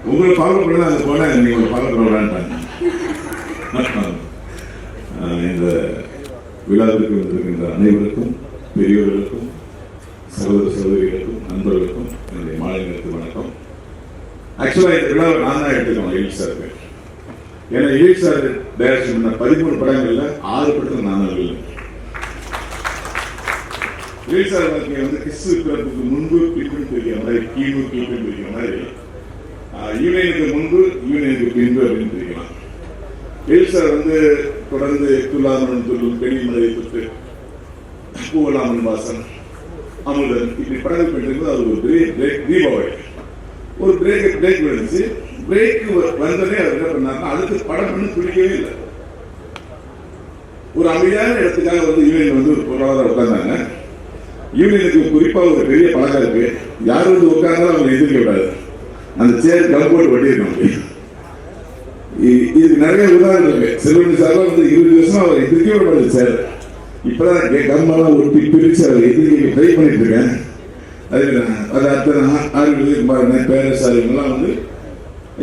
உங்களை ஃபாலோ பண்ண அங்கே போனேன், நீங்க ஃபாலோ பண்ண விடான்ட்டாங்க. இந்த விழாவிற்கு வந்திருக்கின்ற அனைவருக்கும், பெரியவர்களுக்கும், சகோதர சகோதரிகளுக்கும், நண்பர்களுக்கும் என்னுடைய மாலை நேரத்து வணக்கம். ஆக்சுவலாக இந்த விழாவை நான் தான் எடுத்துக்கணும் எழில் சாருக்கு. ஏன்னா எழில் சார் டைரக்ஷன் பண்ண 13 படங்கள்ல 6 படத்தில் நான் தான் இல்லை. எழில் சார் வந்து கிஸ் இருக்கிறதுக்கு முன்பு பின்பு பிரிக்கிற மாதிரி, கீழு கீழ் பிரிக்கிற மாதிரி, யூனியனுக்கு முன்பு யூனியனுக்கு பின்பு அப்படின்னு பிரிக்கலாம். எழில் சார் வந்து தொடர்ந்து துல்லாமன் துள்ளும், பெண்ணிமலை தொட்டு, பூவலாமன் வாசன், அமுதன் இப்படி படங்கள் பண்ணிருந்தது. அது ஒரு பெரிய பிரேக், தீபாவளி ஒரு பிரேக் விழுந்துச்சு. பிரேக் வந்தோடனே அவர் என்ன பண்ணாருன்னா அடுத்து படம் பண்ணி பிடிக்கவே இல்லை. ஒரு அமைதியான இடத்துக்காக வந்து யூனியன் வந்து ஒரு பொருளாதாரம் உட்கார்ந்தாங்க. யூனியனுக்கு குறிப்பா ஒரு பெரிய பழக்கம் இருக்கு, யாரும் வந்து உட்கார்ந்தாலும் அவங்க எதிர்க்க விடாது, அந்த சேர் கம்போர்ட் வட்டி இருக்கணும். இதுக்கு நிறைய உதாரணம் இருக்கு. செல்வன் சார் வந்து 20 வருஷம் அவர் எதிர்க்கவே விடாது சார். இப்பதான் கம்மெல்லாம் ஒட்டி பிரிச்சு அவர் எதிர்க்க ட்ரை பண்ணிட்டு இருக்கேன். அது அத்தனை ஆறுகள் பேரரசார் இவங்கெல்லாம் வந்து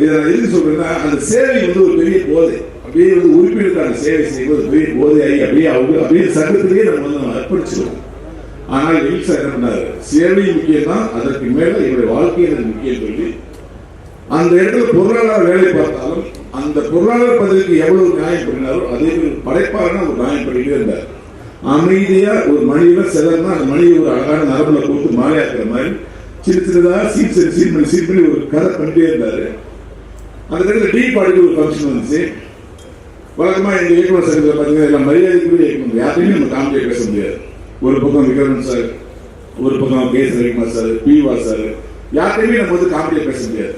இதை நான் எதுக்கு சொல்றேன்னா, அந்த சேவை வந்து ஒரு பெரிய போதை, அப்படியே வந்து உறுப்பினருக்கான சேவை செய்வது பெரிய போதையாகி அப்படியே சட்டத்திலேயே நம்ம வந்து நம்ம அர்ப்பணிச்சிருவோம். ஆனால் எழில் சார் என்ன பண்ணாரு, சேவை முக்கியம் தான், அதற்கு மேல என்னுடைய வாழ்க்கையை முக்கியம் சொல்லி அந்த இடத்துல பொருளாதார வேலை பார்த்தாலும் அந்த பொருளாதார பதவிக்கு எவ்வளவு நியாயம் பண்ணினாரோ அதே படைப்பாளனா ஒரு நியாயம் பண்ணிட்டே இருந்தார். அமைதியா ஒரு மணியில சிலர்னா அந்த மணியை ஒரு அழகான நரம்புல கொடுத்து மாலையாக்குற மாதிரி சின்ன சின்னதா சீட் பண்ணி ஒரு கதை பண்ணிட்டே இருந்தாரு. அந்த இடத்துல டீ பாடிக்கு ஒரு ஃபங்க்ஷன் வந்துச்சு. வழக்கமா எங்க இயக்குனர் சங்கத்தில் பார்த்தீங்கன்னா எல்லாம் மரியாதைக்குரிய இயக்குனர், யாரையுமே நம்ம காமெடியா பேச முடியாது. ஒரு பக்கம் விக்ரமன் சார், ஒரு பக்கம் கே ரவிக்குமார் சார், பி.வா சார், யாரையுமே நம்ம வந்து காமெடியா பேச முடியாது.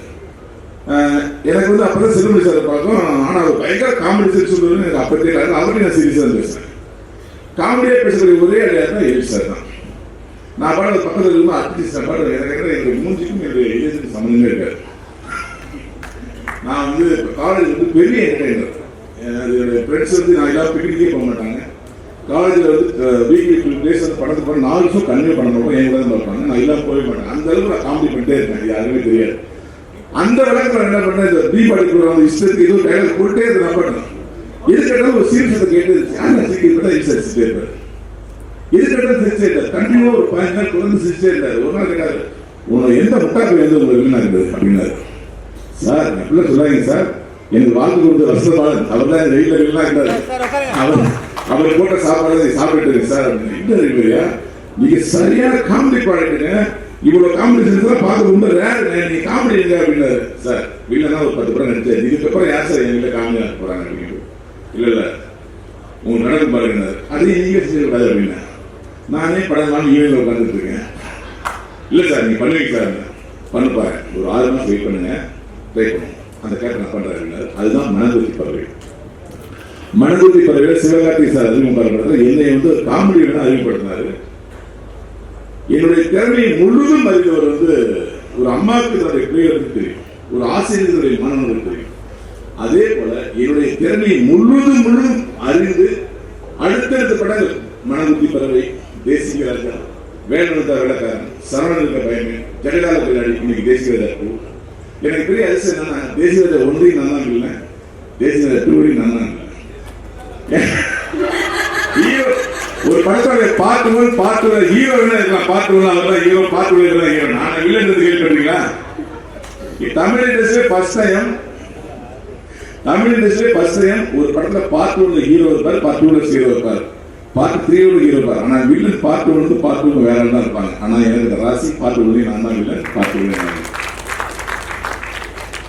எனக்கு வந்து அப்பதான் செல்வமணி சார் பார்க்கும், ஆனா அவர் பயங்கர காமெடி சார் சொல்லுவது எனக்கு அப்ப தெரியாது. அவரையும் நான் சீரியஸா தான் பேசுறேன். காமெடியா பேசக்கூடிய ஒரே அடையாளம் தான் எழில் சார் தான். நான் பாட பக்கத்தில் இருக்கும் ஆர்டிஸ்ட் பாடு எனக்கு எங்க மூஞ்சிக்கும் என்னுடைய எழுதுக்கு சம்மந்தமே இருக்காது. நான் வந்து காலேஜ் வந்து பெரிய என்டர்டைனர். என்னுடைய ஃப்ரெண்ட்ஸ் வந்து நான் எல்லாம் பிக்னிக்கே போக மாட்டாங்க. காலேஜில் வந்து வீக்லி 2 days வந்து படத்தை பண்ண 4 வருஷம் கன்வே பண்ண மாட்டோம், என் கூட தான் பார்ப்பாங்க. நான் எல்லாம் போக மாட்டேன். அந்த அளவுக்கு நான் காமெடி பண்ணிட்டே இருக்கேன், யாருமே தெரியாது. அந்த விளக்கத்தில் என்ன பண்ணேன், இந்த தீபாவளி ப்ரோக்ராம் இஷ்டத்துக்கு ஏதோ டைலாக் போட்டே இதை நான் பண்ணேன். இதுக்கெல்லாம் ஒரு சீரியஸை கேட்டு சிரிச்சிட்டே இருப்பாரு. இதுக்கெல்லாம் சிரிச்சே இருக்காரு. கண்டிப்பா ஒரு 5 நாள் தொடர்ந்து சிரிச்சே இருக்காரு. ஒரு நாள் கேட்டாரு, உங்களை எந்த முட்டாக்கு வந்து உங்களுக்கு வீணா இருக்குது அப்படின்னாரு. சார் எப்படிலாம் சொல்லாங்க சார், எனக்கு வாழ்க்கை கொடுத்த வருஷப்பாளன் அவர் தான் வெயில வீணா இருந்தாரு. அவர் போட்ட சாப்பாடு சாப்பிட்டு சார் அப்படின்னு. நீங்க சரியான காமெடி பாடிட்டுங்க, இவ்வளவு காமெடி செஞ்சா பார்க்க ரொம்ப ரேர், நீங்க காமெடி இல்லை அப்படின்னாரு. சார் வீட்டுல ஒரு 10 படம் நடிச்சாரு, இதுக்கப்புறம் யார் சார் எங்க வீட்டுல காமெடி ஆக போறாங்க அப்படின்னு. இல்ல உங்க நடந்து பாருங்க, அதையும் நீங்க செய்யக்கூடாது அப்படின்னா. நானே படம் நாள் ஈவினிங்ல உட்காந்துட்டு இருக்கேன். இல்ல சார் நீங்க பண்ணுவீங்க சார், பண்ணுப்பாரு, ஒரு 6 மாசம் வெயிட் பண்ணுங்க, ட்ரை பண்ணுங்க, அந்த கேரக்டர் நான் பண்றேன். அதுதான் மனதுத்தி பறவை. மனதுத்தி பறவையில சிவகார்த்திகேயன் சார் அறிமுகப்படுத்துறது என்னை வந்து காமெடியுடன் அறிமுகப்படுத்தினாரு. என்னுடைய திறமையை முழுதும் அறிந்தவர் வந்து ஒரு அம்மாவுக்கு தன்னுடைய பிள்ளைகளுக்கு தெரியும், ஒரு ஆசிரியர்களுடைய மாணவர்களுக்கு தெரியும். அதே போல என்னுடைய திறமையை முழுதும் அறிந்து அடுத்தடுத்த படங்கள் மனதுத்தி பறவை, தேசிய ராஜா, வேணுதா விளக்காரன், சரவணனுக்கு பயமே, ஜடகால பின்னாடி, இன்னைக்கு தேசிய ராஜா 2. எனக்கு பெரிய அதிர்ஷ்டம் என்னன்னா தேசிய ராஜா 1 நான் தான் இல்லை, தேசிய ராஜா 2 நான் தான் இல்லை. ஒரு படத்தோட பார்த்து ஹீரோ இருக்கலாம், பார்த்து ஹீரோ, பார்த்து ஹீரோ. நான் வில்லன் கேள்விப்பட்டீங்களா? தமிழ் இண்டஸ்ட்ரியிலே ஃபர்ஸ்ட் டைம் ஒரு படத்துல பார்ட் 1 ஹீரோ இருப்பாரு, பார்ட் 2 ஹீரோ இருப்பாரு, பார்ட் 3 ஹீரோ இருப்பாரு. ஆனா வில்லன் பார்ட் 1 பார்ட் 2 வேற தான் இருப்பாங்க. ஆனா எனக்கு ராசி பார்ட் 1 நான் தான் வில்லன், பார்ட் 2 நான்.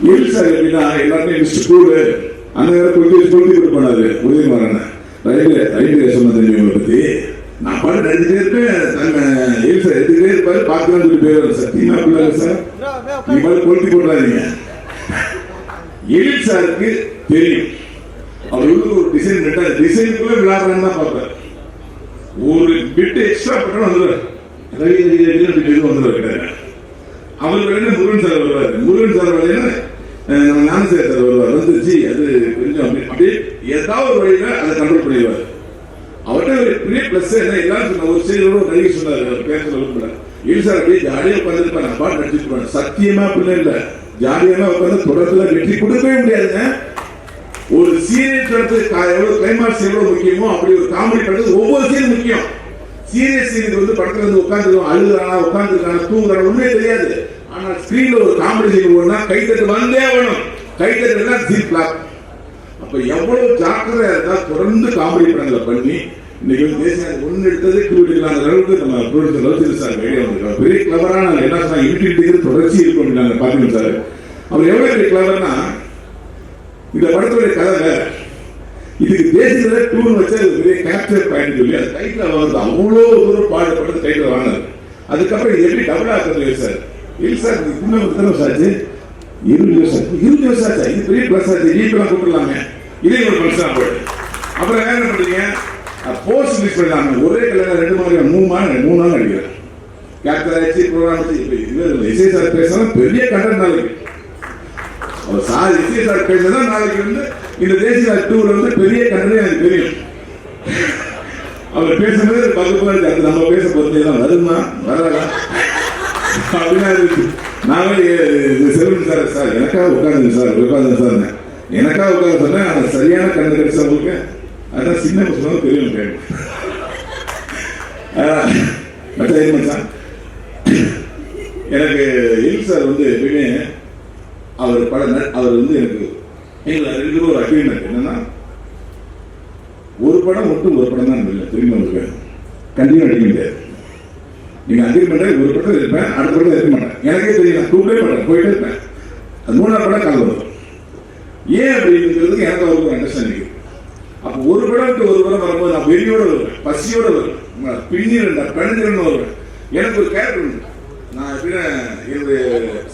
எழில் சார் எப்படின்னா எல்லாருமே ஸ்கூலு அந்த நேரம் கொஞ்சம் சொல்லி கொடுப்பாரு. உதயமாறன் ரயில்வே சொன்னதை பத்தி நான் பாட்டு நடிச்சுட்டே இருப்பேன். எழில் சார் எடுத்துக்கிட்டே இருப்பாரு, பார்க்கலாம் சொல்லி பேர் சத்தியமா பிள்ளைங்க சார் நீ மாதிரி கொளுத்தி போடுறாதீங்க. எழில் சாருக்கு தெரியும் அவருக்கு ஒரு டிசைன், டிசைனுக்குள்ள விளையாடுறேன்னு தான் பார்ப்பாரு. ஒரு பிட் எக்ஸ்ட்ரா பண்ண வந்துடுவார், வந்துடுவார். அவருக்கு வேணும் முருகன் சார் வருவார். முருகன் சார் வரையில ஞானசேகர் சார் வருவார். வந்துச்சு அது கொஞ்சம் அப்படியே ஏதாவது ஒரு வழியில அதை கண்ட்ரோல் பண்ணிடுவார். அவர்கிட்ட ஒரு பெரிய பிளஸ் என்ன, எல்லாரும் ஒரு செய்தியோட நடிகை சொன்னார், பேச எழில் சார் அப்படியே ஜாலியாக உட்காந்துருப்பாரு, நான் பாட்டு நடிச்சுட்டு சத்தியமா பிள்ளை இல்லை, ஜாலியான உட்காந்து தொடர்த்துல வெற்றி கொடுக்கவே முடியாதுங்க. ஒரு சீரியஸ் படத்துக்கு எவ்வளவு கிளைமாக்ஸ் எவ்வளவு முக்கியமோ அப்படி ஒரு காமெடி படத்துக்கு ஒவ்வொரு சீன் முக்கியம். சீரியஸ் சீனுக்கு வந்து படத்துல இருந்து உட்காந்துருவோம், அழுகுறானா உட்காந்துருக்கானா தூங்குறானா உண்மையே தெரியாது. ஆனா ஸ்கிரீன்ல ஒரு காமெடி சீன் போனா கைத்தட்டு வந்தே ஆகணும், கைத்தட்டுனா சீன் பிளாக். அப்ப எவ்வளவு ஜாக்கிரதையா இருந்தா தொடர்ந்து காமெடி படங்களை பண்ணி இன்னைக்கு வந்து தேசிய ஒன்னு எடுத்தது கூட்டிடலாம் அளவுக்கு நம்ம ப்ரொடியூசர் லோசில் சார் ஐடியா வந்திருக்காங்க. பெரிய கிளவரான என்ன சொன்னா யூடிலிட்டி தொடர்ச்சி இருக்கும் பாத்தீங்க சார். அவர் எவ்வளவு பெரிய கிளவர்னா இந்த படத்துடைய கதை வேற, இதுக்கு தேசிய டூர் வச்சு பெரிய கேப்சர் பாயிண்ட் சொல்லி அது டைட்டில் வந்து அவ்வளோ தூரம் பாடுபட்டு டைட்டில் வாங்கினார். அதுக்கப்புறம் இது எப்படி டபுள் ஆக்குறது சார்? இல்லை சார் இன்னும் எத்தனை வருஷம் ஆச்சு? 20 வருஷம் ஆச்சா? இது பெரிய பிளஸ் ஆச்சு, ஜீப்பெல்லாம் கூப்பிடலாமே, இதே ஒரு பிரச்சனை போயிடுது. அப்புறம் என்ன பண்றீங்க? போஸ்ட் ரிலீஸ் பண்ணாங்க, ஒரே கல்யாணம் 2 மாதிரி 3 நாள் நடிக்கிறேன். கேப்டர் ஆச்சு ப்ரோக்ராம் இசை சார் பேசலாம் பெரிய கண்டென்ட் நாளைக்கு. அவர் சார் இசை சார் பேசுறதா நாளைக்கு வந்து இந்த தேசிய டூர்ல வந்து பெரிய கண்டென்ட் எனக்கு தெரியும். அவர் பேசும்போது 10 பேர் அது நம்ம பேச பொறுத்தே தான் வருமா வராதா அப்படின்னா இருக்கு. நாங்களே செல்வன் சார் சார் எனக்காக உட்காந்துங்க சார் உட்காந்துங்க சார் எனக்காக உட்காந்து சொன்னேன். அந்த சரியான கண்ணு கிடைச்சா உங்களுக்கு அதான் சின்ன பசங்க தெரியும் கேட்கும். எனக்கு எல் சார் வந்து எப்பயுமே அவர் அவர் வந்து எனக்கு எங்களுக்கு ஒரு அக்ரிமெண்ட் என்னன்னா ஒரு படம் மட்டும் ஒரு படம் தான் இல்லை திரும்பி உங்களுக்கு கண்டினியூ அடிக்க முடியாது. நீங்க அக்ரிமெண்ட் ஒரு படம் இருப்பேன், அடுத்த படம் இருக்க மாட்டேன். எனக்கே தெரியும், நான் கூப்பிட்டே மாட்டேன், போயிட்டே இருப்பேன். அது 3ஆவது படம் கால் வரும். ஏன் அப்படிங்கிறதுக்கு எனக்கு அவருக்கு ஒரு அண்டர்ஸ்டாண்டிங். அப்போ ஒரு படத்துக்கு ஒரு படம் வரும்போது நான் வெறியோட வருவேன், பசியோட வருவேன், பின்னிரண்டா பிணைஞ்சிரன்னு வருவேன். எனக்கு ஒரு கேரக்டர் உண்டு. நான் எப்படின்னா என்னுடைய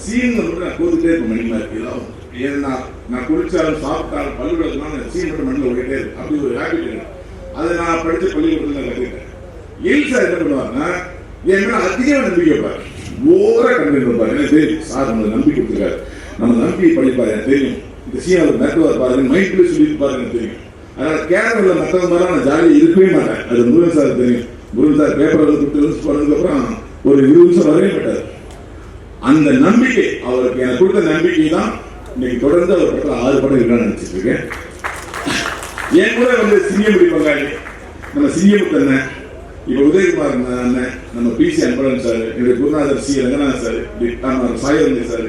சீன் வந்து நான் கூத்துட்டே இருப்பேன். மணிமா இருக்கு ஏன்னா நான் குளிச்சாலும் சாப்பிட்டாலும் பள்ளிக்கூடத்துலாம் சீன் மட்டும் மண்ணில் ஓடிட்டே இருக்கு. அப்படி ஒரு ஹேபிட் இருக்கு. அதை நான் படிச்ச பள்ளிக்கூடத்தில் கற்றுக்கிட்டேன். எல் சார் என்ன பண்ணுவாருன்னா என் மேல அதிகமாக நம்பிக்கை வைப்பார், ஓவரா கண்டிப்பாக இருப்பார். எனக்கு தெரியும் சார் நம்மளை நம்பிக்கை கொடுத்துருக்காரு, நம்ம நம்பிக்கை படிப்பார், எனக்கு தெரியும். இந்த சீன் அவர் நடத்துவார் பாருங்க, மைண்ட்ல சொல்லியிருப்பாரு, எனக்கு தெரியும். அதனால கேரளில் மற்றவங்க மாதிரி நான் ஜாலியாக இருக்கவே மாட்டேன். அது முருகன் சார் தெரியும். முருகன் சார் பேப்பர் வந்து போனதுக்கு அப்புறம் ஒரு 20 நிமிஷம் வரவே மாட்டார். அந்த நம்பிக்கை அவருக்கு எனக்கு கொடுத்த நம்பிக்கை தான் இன்னைக்கு தொடர்ந்து அவர் படத்தில் 6 படம் இருக்கான்னு நினைச்சிட்டு இருக்கேன். என் கூட வந்து சிங்கமுடி பங்காளி நம்ம சிங்கமுத்தண்ணன், இப்ப உதயகுமார் அண்ணன், நம்ம பிசி அன்பழகன் சார், என்னுடைய குருநாதர் சி ரங்கநாதன் சார், சாயரஞ்சு சார்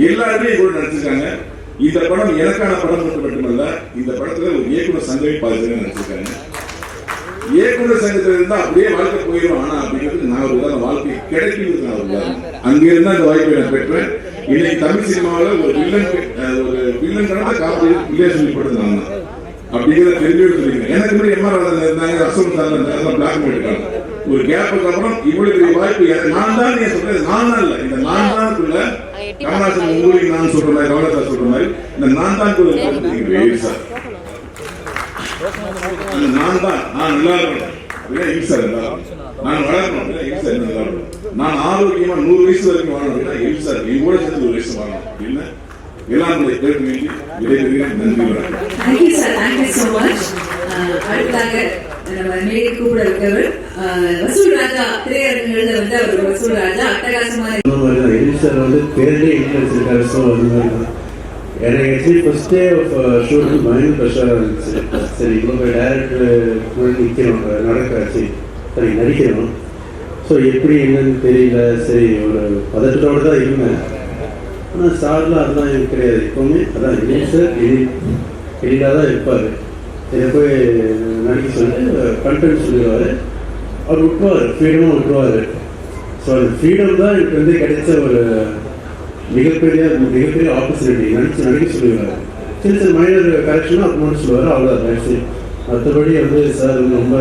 எல்லாருமே கூட நடிச்சிருக்காங்க. இந்த படம் எனக்கான படம் மட்டுமல்ல, இந்த படத்துல ஒரு இயக்குனர் சங்கமே பாதிச்சு நடிச்சிருக்காங்க. இயக்குனர் சங்கத்தில் இருந்தா அப்படியே வாழ்க்கை போயிடும். ஆனா அப்படிங்கிறது நான் ஒரு உதாரணம், வாழ்க்கை கிடைக்கிறது நான் ஒரு உதாரணம். அங்கே இருந்தா இந்த வாய்ப்பை நான் பெற்றேன். இன்னைக்கு தமிழ் சினிமாவில் ஒரு வில்லன் கடந்த காப்பி இல்லையே சொல்லிப்படுது நான் தான் அப்படிங்கிறத தெரிஞ்சு சொல்லிக்கிறேன். எனக்கு முன்னாடி எம்ஆர் ராதன் இருந்தாங்க, அசோக் சார் இருந்தாங்க, பிளாக் பண்ணிருக்காங்க. ஒரு கேப்புக்கு அப்புறம் இவ்வளவு பெரிய வாய்ப்பு நான் தான் நீங்க சொல்றது, நான் தான் இல்லை, இந்த நான் தான்க்குள்ள கமல்ஹாசன் உங்களுக்கு நான் சொல்ற மாதிரி, கமல்ஹாசன் சொல்ற மாதிரி இந்த நான் தான் சார் நான் தான் நான் நல்லா இருக்கணும் அப்படின்னா ஈஸா இருந்தா, நான் வளரணும் அப்படின்னா ஈஸா இருந்தா, நான் ஆரோக்கியமா 100 வயசு வரைக்கும் வாழணும் அப்படின்னா ஈஸா இருக்கு, என் கூட சேர்ந்து 1 வயசு வாழணும் அப்படின்னு எல்லாம் கேட்டு வேண்டி விடைபெறுகிறேன். நன்றி. Thank you sir, thank you so much. அடுத்ததாக நம்ம மேடை கூட இருக்கவர் வசூல் ராஜா, திரையரங்குகள்ல வந்து அவர் வசூல் ராஜா அட்டகாசமான சார் வந்து பேரே இன்ட்ரெஸ்ட். ஸோ அது மாதிரி எனக்கு actually first day of shoot mind ப்ரெஷராக இருந்துச்சு. சரி இவ்வளோ டேரக்டர் நிற்கிறோம், சரி நடிக்கிறோம், ஸோ எப்படி என்னன்னு தெரியல. சரி ஒரு பதட்டத்தோடு தான் இருந்தேன். ஆனால் சார்லாம் அதெல்லாம் எனக்கு கிடையாது. எப்போவுமே அதான் எடிட் சார் எடிட்டாக தான் இருப்பார். இதை போய் நடிக்க சொல்லிட்டு கண்டென்ட் சொல்லிடுவார், அவர் விட்டுருவார், ஃப்ரீடமாக விட்டுருவார். ஸோ அந்த ஃப்ரீடம் தான் எனக்கு வந்து கிடைச்ச ஒரு மிகப்பெரிய ஆப்பர்ச்சுனிட்டி. நடிக்க சொல்லுவார். சின்ன சின்ன மைனர் கரெக்ஷனாக அப்போ சொல்லுவார், அவ்வளோதான். மற்றபடி வந்து சார் ரொம்ப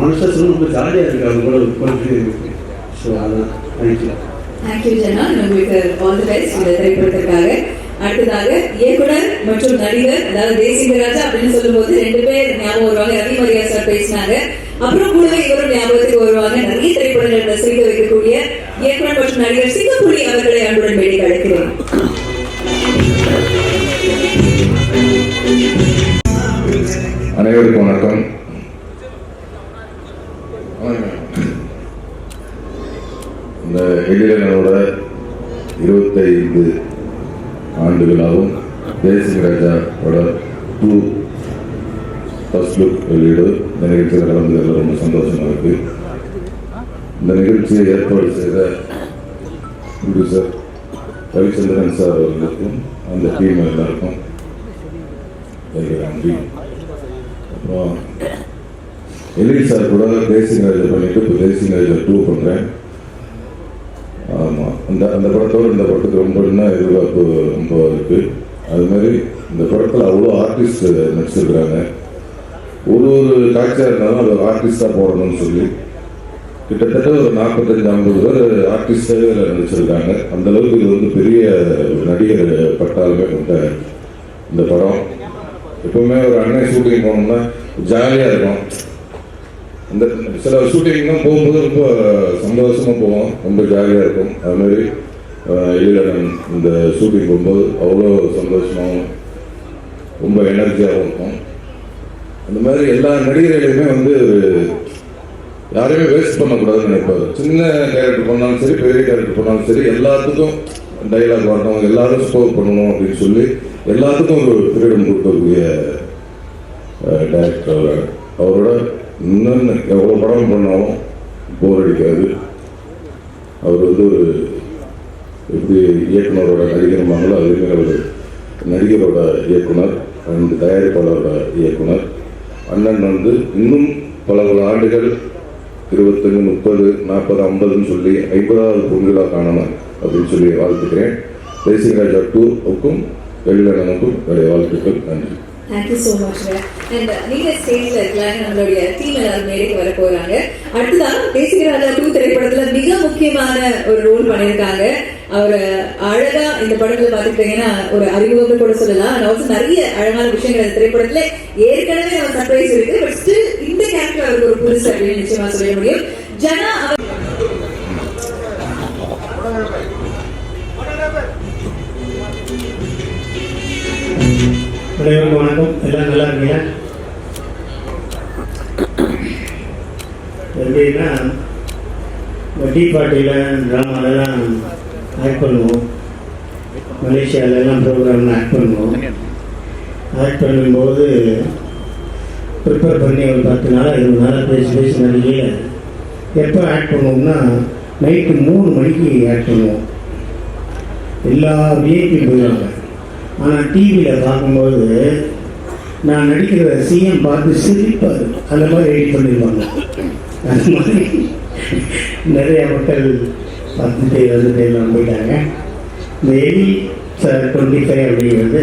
ஆனஸ்டாக சொல்ல ரொம்ப ஜாலியாக இருக்குது அவங்க கூட ஒர்க் இருக்கு. ஸோ அதான். தேங்க்யூ. தேங்க்யூ ஜனா, உங்களுக்கு ஆல் தி பெஸ்ட் இந்த திரைப்படத்திற்காக. அடுத்ததாக இயக்குனர் மற்றும் நடிகர், அதாவது தேசிங்கராஜா அப்படின்னு சொல்லும்போது 2 பேர் ஞாபகம் வருவாங்க. ரவி மரியா சார் பேசினாங்க, அப்புறம் கூடவே இவரும் ஞாபகத்துக்கு வருவாங்க. நிறைய திரைப்படங்கள் ரசிக்க வைக்கக்கூடிய இயக்குனர் மற்றும் நடிகர் சிங்கப்புலி அவர்களை அன்புடன் மேடைக்கு அழைக்கிறேன். அனைவருக்கும் வணக்கம். இந்த எழிலனோட 25 ஆண்டுகளாகும். தேசிங் ராஜாவோட 2 ஃபர்ஸ்ட் லுக் வெளியீடு இந்த நிகழ்ச்சியில் கலந்துகளில் ரொம்ப சந்தோஷமாக இருக்குது. இந்த நிகழ்ச்சியை ஏற்பாடு செய்த ப்ரொடியூசர் ரவிச்சந்திரன் சார் அவர்களுக்கும் அந்த டீம் எல்லாருக்கும் நன்றி. அப்புறம் எலில் சார் கூட தேசிங் ராஜா பண்ணிட்டு இப்போ தேசிங் ராஜா 2 பண்ணுறேன். ஆமாம், அந்த படத்தோடு இந்த படத்துக்கு ரொம்ப இன்னும் எதிர்பார்ப்பு ரொம்ப இருக்குது. அது மாதிரி இந்த படத்தில் அவ்வளோ ஆர்டிஸ்ட் நடிச்சிருக்கிறாங்க. ஒரு காட்சியாக இருந்தாலும் அது ஒரு ஆர்டிஸ்டாக போடணும்னு சொல்லி கிட்டத்தட்ட ஒரு 45-50 பேர் ஆர்டிஸ்டாகவே நடிச்சிருக்காங்க. அந்தளவுக்கு இது வந்து பெரிய நடிகர் பட்டாலுமே கொண்ட இந்த படம். எப்பவுமே ஒரு அண்ணன் ஷூட்டிங் போகணும்னா ஜாலியாக இருக்கும். இந்த சில ஷூட்டிங்லாம் போகும்போது ரொம்ப சந்தோஷமாக போவோம், ரொம்ப ஜாலியாக இருக்கும். அதுமாதிரி எழிலன் இந்த ஷூட்டிங் போகும்போது அவ்வளோ சந்தோஷமாகவும் ரொம்ப எனர்ஜியாகவும் இருக்கும். அந்த மாதிரி எல்லா நடிகர்களையுமே வந்து யாரையுமே வேஸ்ட் பண்ணக்கூடாதுன்னு நினைப்பாரு. சின்ன கேரக்டர் பண்ணாலும் சரி, பெரிய கேரக்டர் பண்ணாலும் சரி, எல்லாத்துக்கும் டைலாக் வரணும், எல்லாரும் ஸ்கோர் பண்ணணும் அப்படின்னு சொல்லி எல்லாத்துக்கும் ஒரு ஃப்ரீடம் கொடுக்கக்கூடிய டைரக்டர். அவரோட இன்னும் எவ்வளோ படம் பண்ணாலும் போர் அடிக்காது. அவர் வந்து ஒரு எப்படி இயக்குனரோட நடிகர்மாங்களோ அதுமாதிரி ஒரு நடிகரோட இயக்குனர் அண்ட் தயாரிப்பாளரோட இயக்குனர். அண்ணன் வந்து இன்னும் பல ஆண்டுகள் 25, 30, 40, 50ன்னு சொல்லி 50வது பொங்கலாக காணணும் அப்படின்னு சொல்லி வாழ்த்துக்கிறேன். தேசிங் ராஜா 2க்கும் எழிலனுக்கும் நிறைய வாழ்த்துக்கள். நன்றி. Thank you so much. அண்ட் நீங்க ஸ்டேஜ்ல இருக்கலாம், நம்மளுடைய டீம் எல்லாரும் மேடைக்கு வர போறாங்க. அடுத்ததான் தேசிங் ராஜா 2 திரைப்படத்துல மிக முக்கியமான ஒரு ரோல் பண்ணியிருக்காங்க. அவர் அழகா இந்த படத்துல பாத்துக்கிட்டீங்கன்னா ஒரு அறிமுகம் கூட சொல்லலாம். அண்ட் ஆல்சோ நிறைய அழகான விஷயங்கள் இந்த திரைப்படத்துல ஏற்கனவே நம்ம சர்ப்ரைஸ் இருக்கு. பட் ஸ்டில் இந்த கேரக்டர் அவருக்கு ஒரு புதுசு அப்படின்னு நிச்சயமா சொல்ல முடியும். ஜனா அனைவருக்கும் வணக்கம். எல்லாம் நல்லா இருக்கீங்க? எப்படின்னா டீ பார்ட்டியில் ட்ராமாலெல்லாம் ஆக்ட் பண்ணுவோம். மலேசியாவிலலாம் ப்ரோக்ராம்லாம் ஆக்ட் பண்ணுவோம். ஆக்ட் பண்ணும்போது ப்ரிப்பேர் பண்ணி ஒரு 10 நாளாக 20 நாளாக பேசி நிறைய எப்போ ஆக்ட் பண்ணுவோம்னா நைட்டு 3 மணிக்கு ஆக்ட் பண்ணுவோம். எல்லா விஐபி போயிடுவாங்க. ஆனால் டிவியில் பார்க்கும்போது நான் நடிக்கிற சிஎம் பார்த்து சிரிப்பார். அந்த மாதிரி எடிட் பண்ணிடுவாங்க. அந்த மாதிரி நிறைய மக்கள் பார்த்துட்டு வந்துட்டு எல்லாம் போயிட்டாங்க. இந்த எலி 25 அப்படிங்கிறது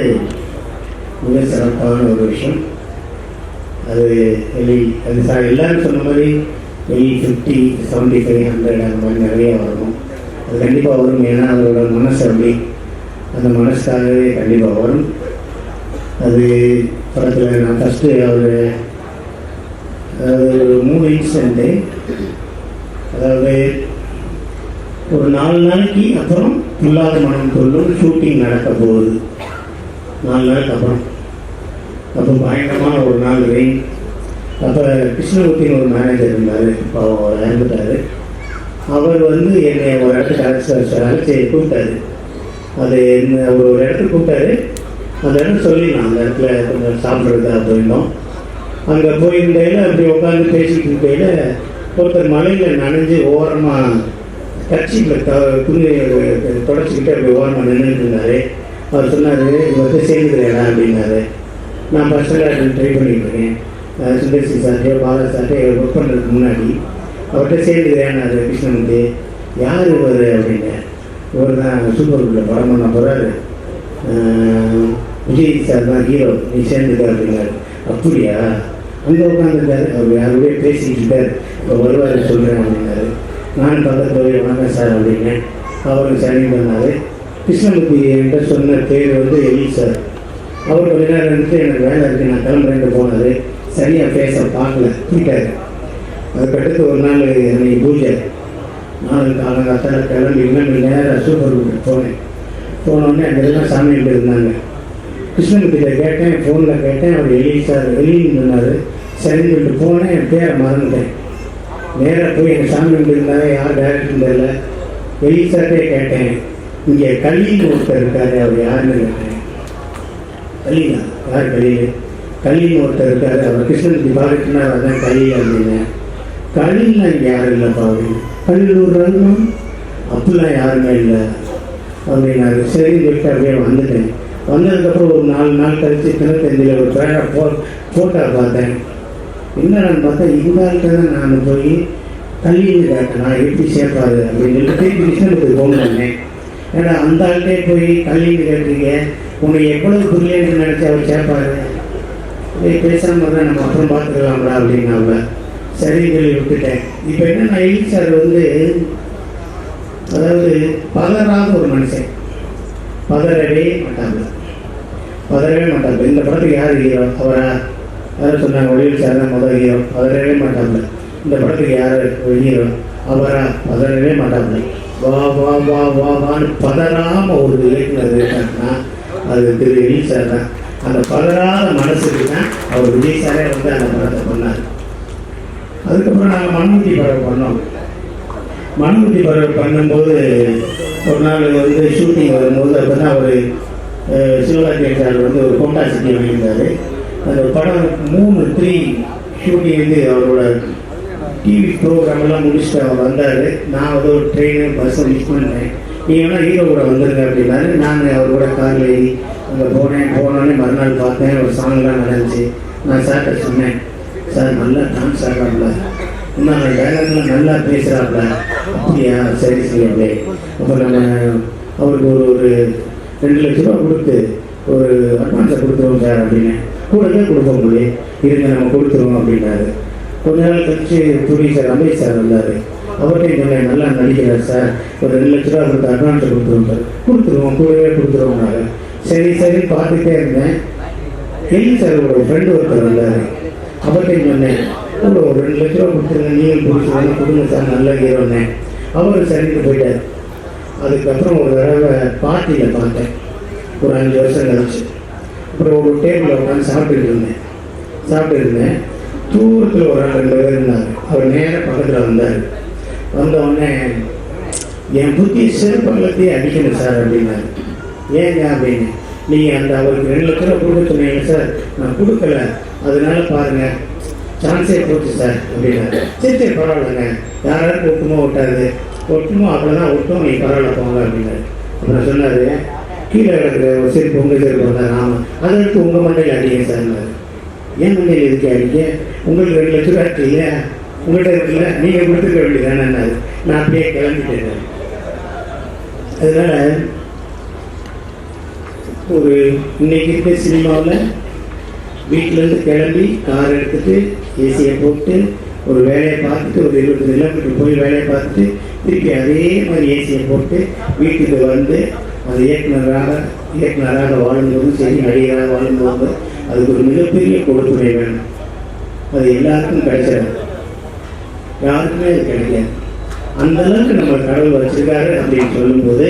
மிக சிறப்பான ஒரு விஷயம். அது எலி அது எல்லோரும் சொன்ன மாதிரி எலி 50, 75, 100 அந்த மாதிரி நிறையா வரணும். அது கண்டிப்பாக வரும். ஏன்னா அவரோட மனசு அப்படி, அந்த மனசுக்காகவே கண்டிப்பாக வரும். அது படத்தில் நான் ஃபஸ்ட்டு அவர் அதாவது 3 இன்சிடெண்ட்டு, அதாவது ஒரு 4 நாளைக்கு அப்புறம் புல்லாத மனம் சொல்லும் ஷூட்டிங் நடக்க போகுது. 4 நாளுக்கு அப்புறம் அப்போ பயங்கரமான ஒரு நாள் ரெயின். அப்போ கிருஷ்ணமூர்த்தின்னு ஒரு மேனேஜர் இருந்தார். இப்போ அவர் இறந்துட்டார். அவர் வந்து என்னை ஒரு இடத்துக்கு அழைச்சி கூப்பிட்டாரு. அது என்ன ஒரு இடத்துக்கு கூப்பிட்டாரு. அந்த இடம் சொல்லிடலாம், அந்த இடத்துல கொஞ்சம் சாப்பிட்றதுக்காக போயிருந்தோம். அங்கே போயிருந்தையில் அப்படி உட்காந்து பேசிட்டு இருக்கையில் ஒருத்தர் மலையில் நனைஞ்சு ஓரமாக கட்சியில் துணி தொடச்சிக்கிட்டு அப்படி ஓரமாக நின்றுட்டு இருந்தார். அவர் சொன்னார், இவர்கிட்ட சேர்ந்துக்கிறேடா அப்படின்னாரு. நான் ஃபஸ்ட்டில் ட்ரை பண்ணிட்டு இருக்கேன். சுந்தர்சி சார்ட்டே பாலா சார்ட்டே ஒர்க் பண்ணுறதுக்கு முன்னாடி அவர்கிட்ட சேர்ந்துக்கிறேன்னாரு கிருஷ்ணமூர்த்தி. யார் இவர் அப்படின்னு. இவர் தான் சூப்பர் படம் பண்ண போகிறாரு, விஜய் சார் தான் ஹீரோ, நீ சேர்ந்துக்க அப்படின்னாரு. அப்படியா? அங்கே உட்காந்துருக்காரு. அவர் யாருடைய பேசிக்கிட்டு இருக்கார். இப்போ வருவார் சொல்கிறேன் அப்படின்னாரு. நான் பக்கத்தில் போய் வணக்கம் சார் அப்படின்னேன். அவருக்கு சரி பண்ணார். கிருஷ்ணமூர்த்தி என்கிட்ட சொன்ன பேர் வந்து எலி சார். அவர் கொஞ்ச நேரம் இருந்துட்டு எனக்கு வேலை இருக்குது நான் கிளம்புறேன்ட்டு போனார். சரியாக பேச பார்க்கல, போயிட்டார். அதுக்கடுத்து ஒரு நாள் அன்றைக்கி பூஜை. நான் காலங்காத்தால் கிளம்பி இன்னும் நேராக சூப்பர் மார்க்கெட் போனேன். போனோடனே அங்கெல்லாம் சாமிகிட்டு இருந்தாங்க. கிருஷ்ணமூர்த்தியில கேட்டேன், ஃபோனில் கேட்டேன். அவர் எலி சார் வெளியின்னு சொன்னார். சரின்னு சொல்லிட்டு போனேன். என் பேரை மறந்துட்டேன். நேராக போய் எங்கள் சாமி இருந்தாங்க. யார் டேரக்டர்னு தெரியல. எலி சார்ட்டே கேட்டேன், இங்கே கலின்னு ஒருத்தர் இருக்காரு, அவர் யாருன்னு கேட்டேன். கலினா யார்? கலின்னு ஒருத்தர் இருக்காரு, அவர் கிருஷ்ணன் டிபார்ட்னா அதான் கலி அப்படின்னு. கலின்னா இங்கே யாரும் இல்லைப்பா அப்படின்னு. கல்லூர் ரங்கம் அப்படிலாம் யாருமே இல்லை அப்படின்னாரு. சரி சொல்லிட்டு அப்படியே வந்துட்டேன். வந்ததுக்கப்புறம் ஒரு 4 நாள் கழிச்சு தினத்தந்தியில் ஒரு ஃபோட்டோ பார்த்தேன். என்னடான்னு பார்த்தா இந்த ஆள்கிட்ட தான் நான் போய் கல்வின்னு கேட்டேன், நான் எப்படி சேர்ப்பாரு அப்படின்னு சொல்லிட்டு கிருஷ்ணனுக்கு ஃபோன் பண்ணேன். ஏன்னா அந்த ஆள்கிட்டே போய் கல்வின்னு கேட்டீங்க, உனக்கு எவ்வளவு புரியலன்னு நினச்சி அவர் சேர்ப்பாரு, பேசாமல் தான் நம்ம அப்புறம் பார்த்துக்கலாம்டா அப்படின்னால சரி சொல்லி விட்டுட்டேன். இப்போ என்னன்னா எலிட் சார் வந்து அதாவது பதறாத ஒரு மனுஷன், பதறவே மாட்டாங்க. இந்த படத்துக்கு யார் ஹீரோ? அவரா? யாரும் சொன்னாங்க ஒளியில் சார் தான் முதல் ஹீரோ, பதறவே மாட்டாங்க. இந்த படத்துக்கு யார் ஹீரோ? அவரா? பதறவே மாட்டாங்க. வா வா வா வா வான்னு பதறாம ஒரு இயக்குனர் இருக்காருன்னா அது திரு எலிட் சார் தான். அந்த பதறாத மனசுக்கு தான் அவர் விஜய் சாரே வந்து அந்த படத்தை பண்ணார். அதுக்கப்புறம் நாங்கள் மண்முட்டி பறவை பண்ணோம். மண்முட்டி பறவை பண்ணும்போது ஒரு நாள் வந்து ஷூட்டிங் வரும்போது அப்போ தான் ஒரு சிவகார்த்திகேயன் சார் வந்து ஒரு கோட்டா சிட்டி வாங்கியிருந்தார். அந்த படம் 3-3 ஷூட்டிங் வந்து அவரோட டிவி ப்ரோக்ராமெல்லாம் முடிச்சுட்டு அவர் வந்தார். நான் வந்து ஒரு ட்ரெயின் பஸ்ஸை மிஸ் பண்ணேன். நீங்கள்லாம் ஹீரோ கூட வந்துருங்க அப்படின்னாரு. நான் அவர் கூட காரில் ஏறி அங்கே போனோடனே மறுநாள் பார்த்தேன், ஒரு சாங்லாம் நடந்துச்சு. நான் சார்கிட்ட சொன்னேன், சார் நல்லா டான்ஸ் ஆடுறாப்ல, இன்னும் டைலாக்லாம் நல்லா பேசுகிறாப்ல. அப்படியா? சரி சரி அப்படியே. அப்போ நம்ம அவருக்கு ஒரு 2 லட்ச ரூபா கொடுத்து ஒரு அட்வான்ஸை கொடுத்துருவோம் சார் அப்படின்னு. கூடவே கொடுக்க முடியும், இருங்க நம்ம கொடுத்துருவோம் அப்படின்னாரு. கொஞ்ச நாள் கழிச்சு ப்ரொடியூசர் ரமேஷ் சார் வந்தார். அவர்கிட்ட சொன்னேன், நல்லா நடிக்கிறார் சார், ஒரு 2 லட்ச ரூபா கொடுத்து அட்வான்ஸை கொடுத்துருவோம், கூடவே கொடுத்துருவோம்னாரு. சரி சரி பார்த்துட்டே இருந்தேன். எலிட் சாரோட ஃப்ரெண்டு ஒருத்தர் வந்தார். அவர்கிட்ட சொன்னேன், கூட ஒரு 2 லட்ச ரூபா கொடுத்துருங்க, நீங்கள் பிடிச்சிருங்க, கொடுங்க சார், நல்ல ஹீரோன்னு. அவர் சரிட்டு போயிட்டார். அதுக்கப்புறம் ஒரு தடவை பார்ட்டியில் பார்த்தேன், ஒரு 5 வருஷம் கழிச்சு. அப்புறம் ஒரு டேபிளில் உட்காந்து சாப்பிட்டுட்டு இருந்தேன். தூரத்தில் ஒரு 2 பேர் இருந்தாங்க. அவர் நேராக பக்கத்தில் வந்தார். வந்தவுடனே என் புத்தி சிறப்பங்கத்தையே அடிக்கணும் சார் அப்படின்னாரு. ஏங்க அப்படின்னு. நீங்கள் அந்த அவருக்கு 2 லட்ச ரூபா கொடுக்க சொன்னீங்க சார், நான் கொடுக்கல, அதனால பாருங்கள் சான்ஸே போச்சு சார் அப்படின்னாரு. சரி சரி பரவாயில்லைங்க, யாராவது ஒட்டுமோ அவ்வளோதான் ஒட்டும், நீ பரவாயில்ல போங்க அப்படின்னாரு. அப்புறம் சொன்னார், கீழே கிடக்குற ஒரு செருப்பு உங்கள் செருப்பு வந்தார். ஆமாம், அதை எடுத்து உங்கள் மண்டையில் அடிங்க சார்னாரு. ஏன் மண்டையில் எதுக்கு அடிக்க? உங்களுக்கு 2 லட்ச ரூபா இருக்கு இல்லையா, உங்கள்கிட்ட இருக்குல்ல, நீங்கள் கொடுத்துக்க வேண்டியதானேன்னாரு. நான் அப்படியே கிளம்பிட்டேன். அதனால் ஒரு இன்னைக்கு இருக்க சினிமாவில் வீட்டிலேருந்து கிளம்பி கார் எடுத்துகிட்டு ஏசியை போட்டு ஒரு வேலையை பார்த்துட்டு ஒரு 20 கிலோமீட்டர் போய் வேலையை பார்த்துட்டு திருப்பி அதே மாதிரி ஏசியை போட்டு வீட்டுக்கு வந்து அது இயக்குனராக வாழும்போதும் சரி, நடிகராக வாழும்போது அதுக்கு ஒரு மிகப்பெரிய கொடுப்புரை வேணும். அது எல்லாருக்கும் கிடைச்சிடும், யாருக்குமே அது கிடைக்காது. அந்தளவுக்கு நம்ம கடவுள் வச்சிருக்காரு அப்படின்னு சொல்லும்போது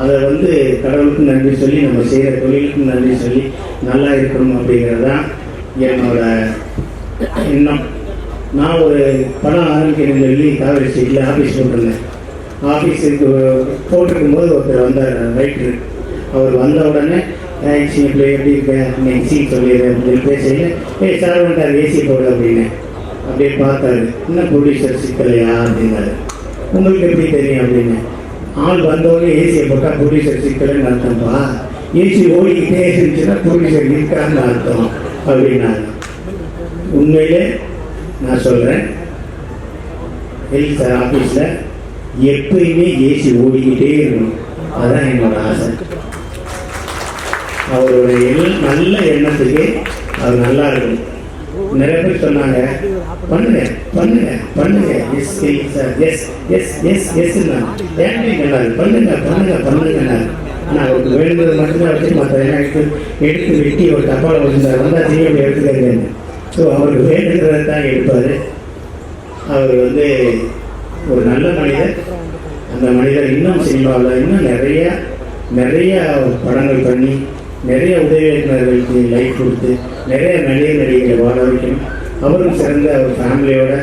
அதை வந்து கடவுளுக்கும் நன்றி சொல்லி, நம்ம செய்கிற தொழிலுக்கும் நன்றி சொல்லி நல்லா இருக்கணும் அப்படிங்கிறது தான் என்னோட எண்ணம். நான் ஒரு படம் ஆரம்பிக்கிறேன்னு சொல்லி காவேரி ஸ்ட்ரீட்டில் ஆஃபீஸ் போட்டிருந்தேன். ஆஃபீஸுக்கு போட்டிருக்கும்போது ஒருத்தர் வந்தார், ரைட்டர். அவர் வந்த உடனே இப்படி எப்படி இருக்க, இன்னைக்கு சீட் சொல்லிடு அப்படின்னு பேசையில் சார் வந்துட்டார், ஏசி போடு அப்படின்னு. அப்படியே பார்த்தாரு, இன்னும் ப்ரொடியூசர் சிக்கலையா அப்படின்னாரு. உங்களுக்கு எப்படி தெரியும் அப்படின்னு. ஆள் வந்தோடனே ஏசியை போட்டால் ப்ரொடியூசர் சிக்கலைன்னு அர்த்தம்ப்பா, ஏசி ஓடிக்கிட்டே இருந்துச்சுன்னா ப்ரொடியூசர் இருக்கான்னு அர்த்தம் அப்படின்னாங்க. உண்மையிலே நான் சொல்கிறேன், எலிட் சார் ஆஃபீஸில் எப்பயுமே ஏசி ஓடிக்கிட்டே இருக்கணும், அதுதான் என்னோட ஆசை. அவருடைய நல்ல எண்ணத்துக்கு அது நல்லா இருக்கும். நிறைய பேர் சொன்னாங்க, பண்ணுங்க பண்ணுங்க பண்ணுங்க, yes sir, yes yes yes yes பண்ணுங்க பண்ணுங்க பண்ணுங்க. நான் அவருக்கு வேண்டுவது மட்டும்தான் வச்சு மற்ற எடுத்து வெட்டி ஒரு தப்பால் வச்சுருந்தார். வந்தால் திரும்பி எடுத்துக்கிறேங்க. ஸோ அவருக்கு வேண்டுகிறத தான் எடுப்பார். அவர் வந்து ஒரு நல்ல மனிதர். அந்த மனிதர் இன்னும் சினிமாவில் இன்னும் நிறைய படங்கள் பண்ணி நிறைய உதவி இயக்குநர்களுக்கு லைஃப் கொடுத்து நிறைய நடிகர்களை வாழ வைக்கணும். அவரும் சிறந்த அவர் ஃபேமிலியோட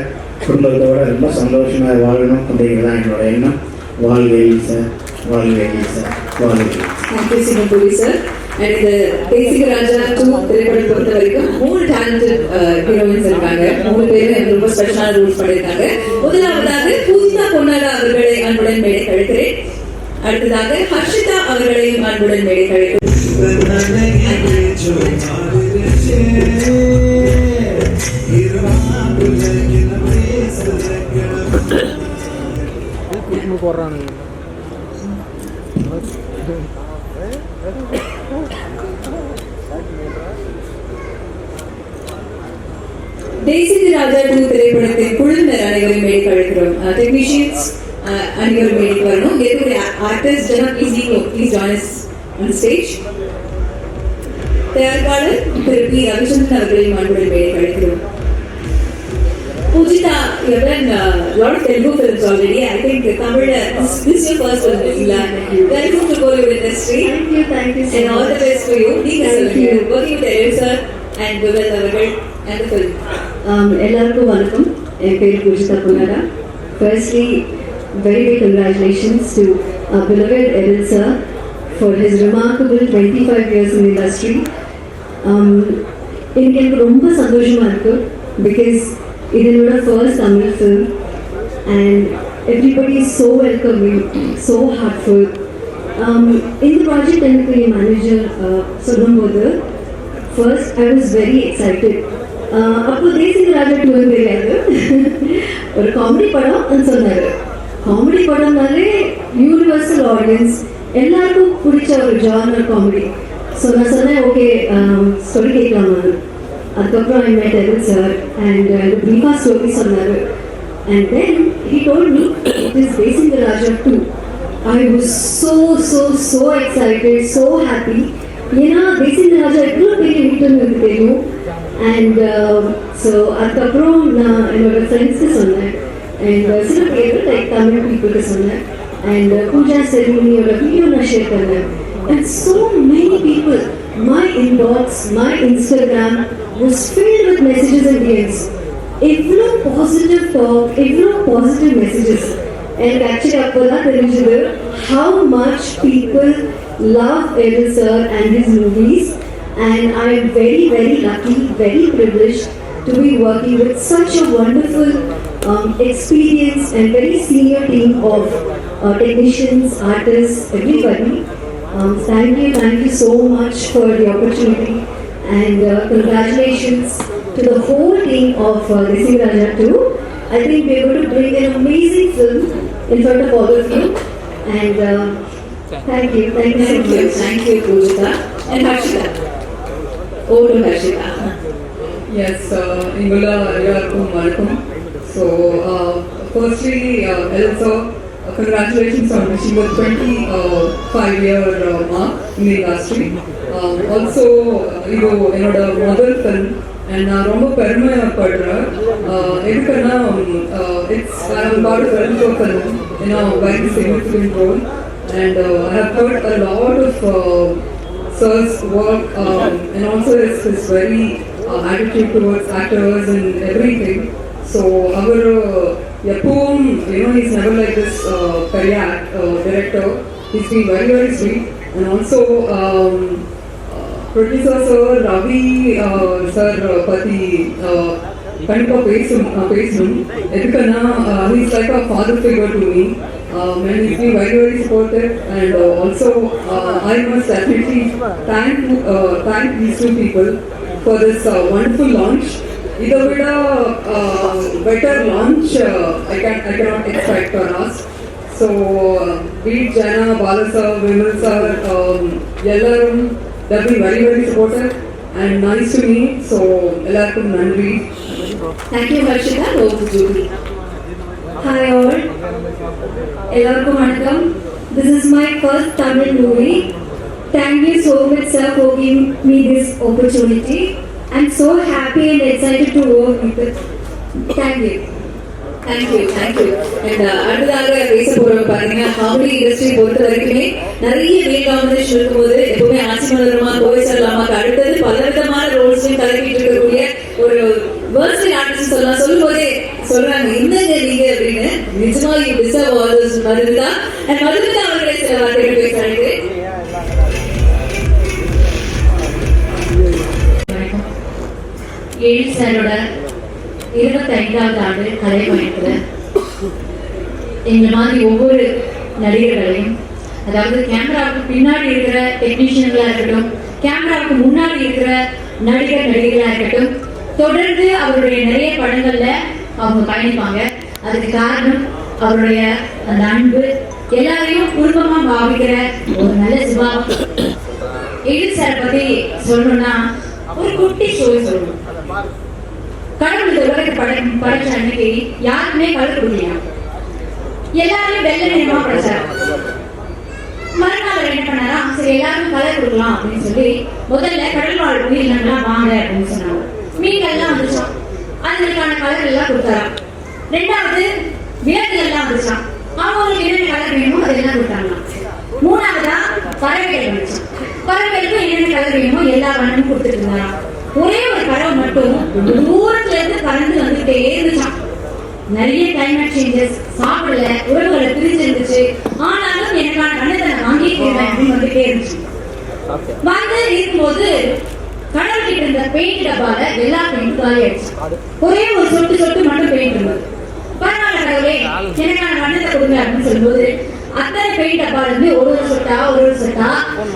குடும்பத்தோட ரொம்ப சந்தோஷமாக வாழணும் அப்படிங்கிறதான் என்னோட எண்ணம். வாழ்க எலிட் சார், வாழ்க elite sir. Thank you, Sinapuri sir. And இந்த தேசிக ராஜா 2 திரைப்படம் பொறுத்த வரைக்கும் 3 talented heroines இருக்காங்க. 3 பேரும் எனக்கு ரொம்ப ஸ்பெஷலான ரோல்ஸ் பண்ணிருக்காங்க. முதலாவதாக பூஜிதா பொன்னாடா அவர்களை அன்புடன் மேடை கழிக்கிறேன். அடுத்ததாக ஹர்ஷிதா அவர்களையும் அன்புடன் மேடை கழிக்கிறேன். தேசிக ராஜா 2 திரைப்படத்தின் குழுவினர் அனைவரும் மேடை கழிக்கிறோம். டெக்னீஷியன்ஸ் அனைவரும் மேடைக்கு வரணும். ஏற்கனவே artist Jana please join us on stage. தயாரிப்பாளர் திரு பி ரவிச்சந்திரன் அவர்களையும் அன்புடன் மேடை கழிக்கிறோம். Pujita, you have done a lot of Telugu films already. I think Tamil, this is your first film. Welcome to Bollywood industry. Thank you so and all the best for you. Being working with Eric sir and Vivel Avagal and the film. எல்லாருக்கும் வணக்கம். என் பேர் Poojitha பொன்னாடா. Firstly, very big congratulations to our beloved Eril sir for his remarkable 25 years in the industry. எனக்கு ரொம்ப சந்தோஷமா இருக்கு because இது என்னோட first Tamil film and everybody is so welcoming, so heartful. In the project எனக்கு என் மேனேஜர் சொல்லும்போது first I was very excited. அப்போ தேசிக ராஜா 2 தெரியாது, ஒரு காமெடி படம் சொன்னார். காமெடி படம்னாலே யூனிவர்சல் ஆடியன்ஸ் எல்லாருக்கும் பிடிச்ச ஒரு ஜானர் காமெடி. ஸோ நான் சொன்னேன் ஓகே சொல்லி கேட்கலாம். அதுக்கப்புறம் I met Eril sir and பிரீஃபா ஸ்டோரி சொன்னார். And then he told me it is Desiga Raja 2. I was so excited, so happy. ஏன்னா தேசிக ராஜா எவ்வளோ பெரிய ஹிட்னு எனக்கு தெரியும். And so அதுக்கப்புறம் நான் என்னோட ஃப்ரெண்ட்ஸ்க்கு சொன்னேன் and சில பேர் லைக் தமிழ் பீப்புளுக்கு சொன்னேன் and பூஜா செரிமனியோட வீடியோ நான் ஷேர் பண்ணேன். And so many people, my inbox, my Instagram was filled with messages and DMs. எவ்வளோ பாசிட்டிவ் டாக், எவ்வளோ பாசிட்டிவ் மெசேஜஸ். எனக்கு ஆக்சுவலி அப்போ தான் தெரிஞ்சது how much people love Eril sir and his movies. And I am very lucky, very privileged to be working with such a wonderful, experienced and very senior team of technicians, artists, everybody. Thank you so much for the opportunity and congratulations to the whole team of Desika Raja 2. I think we are going to bring an amazing film in front of all of you. And thank you so much. Thank you, Pujita. And Harshita. Over to Harshita. Yes, Ingula, everyone, welcome. So, firstly, also, congratulations on reaching the 25-year mark in the industry. Also, you know, model film, and ரொம்ப பெருமைப்படுறேன். எதுக்குன்னா it's I'm part of a film, you know, very significant role, and I have heard a lot of sir's work and also his very attitude towards actors and everything. So our எப்பவும், you know, he's never like this director. He's been very sweet, and also producer sir Ravi sir பத்தி கண்டிப்பா பேசணும். எதுக்குன்னா he's like a father figure to me. And he's been very supportive, and also I must definitely thank these two people for this wonderful launch. Either with a better launch I cannot expect or ask. So be it Jana, Bala sir, Vimal sir, ellarum they've been very supportive and nice to me. So ellarkum nandri. Thank you, Harshita. Over to Julie. Hi all. எல்லாருக்கும் வணக்கம். This is my first Tamil movie. Thank you so much sir for giving me this opportunity. I'm so happy and excited to work with it. Thank you. And அடுத்ததாக பேச போறோம் பாருங்க. Comedy industry பொறுத்த வரைக்குமே நிறைய மேல் டாமினேஷன் இருக்கும்போது எப்பவுமே ஆட்சி மலருமா, கோவை சொல்லலாமாக்கு அடுத்தது பலவிதமான ரோல்ஸையும் கலக்கிட்டு இருக்கக்கூடிய ஒரு வேர்ஸ்ட் ஆர்டிஸ்ட் சொல்லும் போதே சொல்றாங்க என்னங்க நீங்க அப்படின்னு. நிஜமா you deserve all this Madhumita. And Madhumita அவர்களை சில வார்த்தைகள் பேச அழைக்கிறேன். எழில் சாரோட 25வது ஆண்டு கலை பயணத்தில் எங்கள் மாதிரி ஒவ்வொரு நடிகர்களையும், அதாவது கேமராவுக்கு பின்னாடி இருக்கிற டெக்னீஷியன்களாக இருக்கட்டும், கேமராவுக்கு முன்னாடி இருக்கிற நடிகர்களாக இருக்கட்டும், தொடர்ந்து அவருடைய நிறைய படங்கள்ல அவங்க பயணிப்பாங்க. அதுக்கு காரணம் அவருடைய அந்த அன்பு, எல்லாரையும் குடும்பமா பாவிக்கிற ஒரு நல்ல சுபாவம். எழில் சார் பத்தி சொல்லணும்னா ஒரு குட்டி ஸ்டோரி சொல்லணும். கடவுள் இந்த உலகத்தை படைச்ச அன்னைக்கு யாருக்குமே கலர் கொடுக்கலையா, எல்லாரும் வெள்ளை நிறமா படைச்சாரு. மறுநாள் என்ன பண்ணாரா, சரி எல்லாரும் கலர் கொடுக்கலாம் அப்படின்னு சொல்லி முதல்ல கடல் வாழ் உயிரினங்கள்லாம் வாங்க அப்படின்னு சொன்னாங்க. மீன்கள் எல்லாம் வந்துச்சான், அதுக்கான கலர் எல்லாம் கொடுத்தாராம். ரெண்டாவது விலங்குகள் எல்லாம் வந்துச்சான், அவங்களுக்கு என்னென்ன கலர் வேணுமோ அதெல்லாம் கொடுத்தாங்களாம். மூணாவதா பறவைகள் வந்துச்சான், பறவைகளுக்கும் என்னென்ன கலர் வேணுமோ எல்லா வண்ணமும் கொடுத்துட்டு இருந்தாராம். ஒரே ஒரு பறவை மட்டும் தூரத்துல இருந்து பறந்து வந்துட்டே இருந்துச்சான். நிறைய கிளைமேட் சேஞ்சஸ், சாப்பிடல, உறவுகளை பிரிஞ்சு இருந்துச்சு, ஆனாலும் எனக்கான கண்ணத்தை நான் வாங்கிக்கிறேன் அப்படின்னு வந்துட்டே இருந்துச்சு. வந்து இருக்கும்போது கடல் கிட்ட இருந்த பெயிண்ட் டப்பால எல்லா பெயிண்ட் காலி ஆயிடுச்சு. ஒரே ஒரு சொட்டு சொட்டு மட்டும் பெயிண்ட் இருந்தது. பரவாயில்ல கடவுளே, எனக்கான கண்ணத்தை கொடுங்க அப்படின்னு சொல்லும்போது அத்தனை பெயிண்ட் டப்பால இருந்து ஒரு ஒரு சொட்டா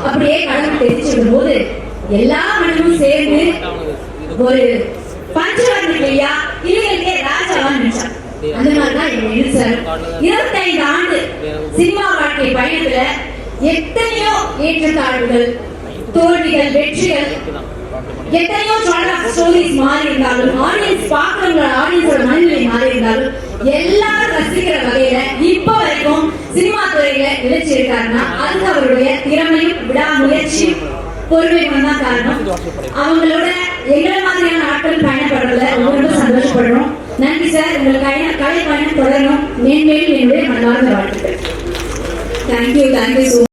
அப்படியே கடவுள் தெரிச்சு விடும்போது எல்லா மனமும் சேர்ந்து ஒரு பஞ்சவர்ண கிளியா இவங்களுக்கே ராஜாவா நினைச்சான். அந்த மாதிரிதான் எழில் சார் 25 ஆண்டு சினிமா வாழ்க்கை பயணத்துல எத்தனையோ ஏற்றத்தாழ்வுகள், தோல்விகள், வெற்றிகள், எத்தனையோ ஸ்டோரிஸ் மாறி இருந்தாலும், ஆடியன்ஸ் பாக்குறவங்க ஆடியன்ஸோட மனநிலை மாறி இருந்தாலும், எல்லாரும் ரசிக்கிற வகையில இப்ப வரைக்கும் சினிமா துறையில நிலைச்சு இருக்காருன்னா அதுக்கு அவருடைய திறமையும் விடாமுயற்சியும் பொறுமையும் தான் காரணம். அவங்களோட எங்களை மாதிரியான ஆட்கள் பயணப்படுறதுல ரொம்ப சந்தோஷப்படுறோம். நன்றி சார், உங்கள் கலை பயணம் தொடரணும். மேன்மேலும் என்னுடைய மனமார்ந்த வாழ்த்துக்கள். தேங்க்யூ.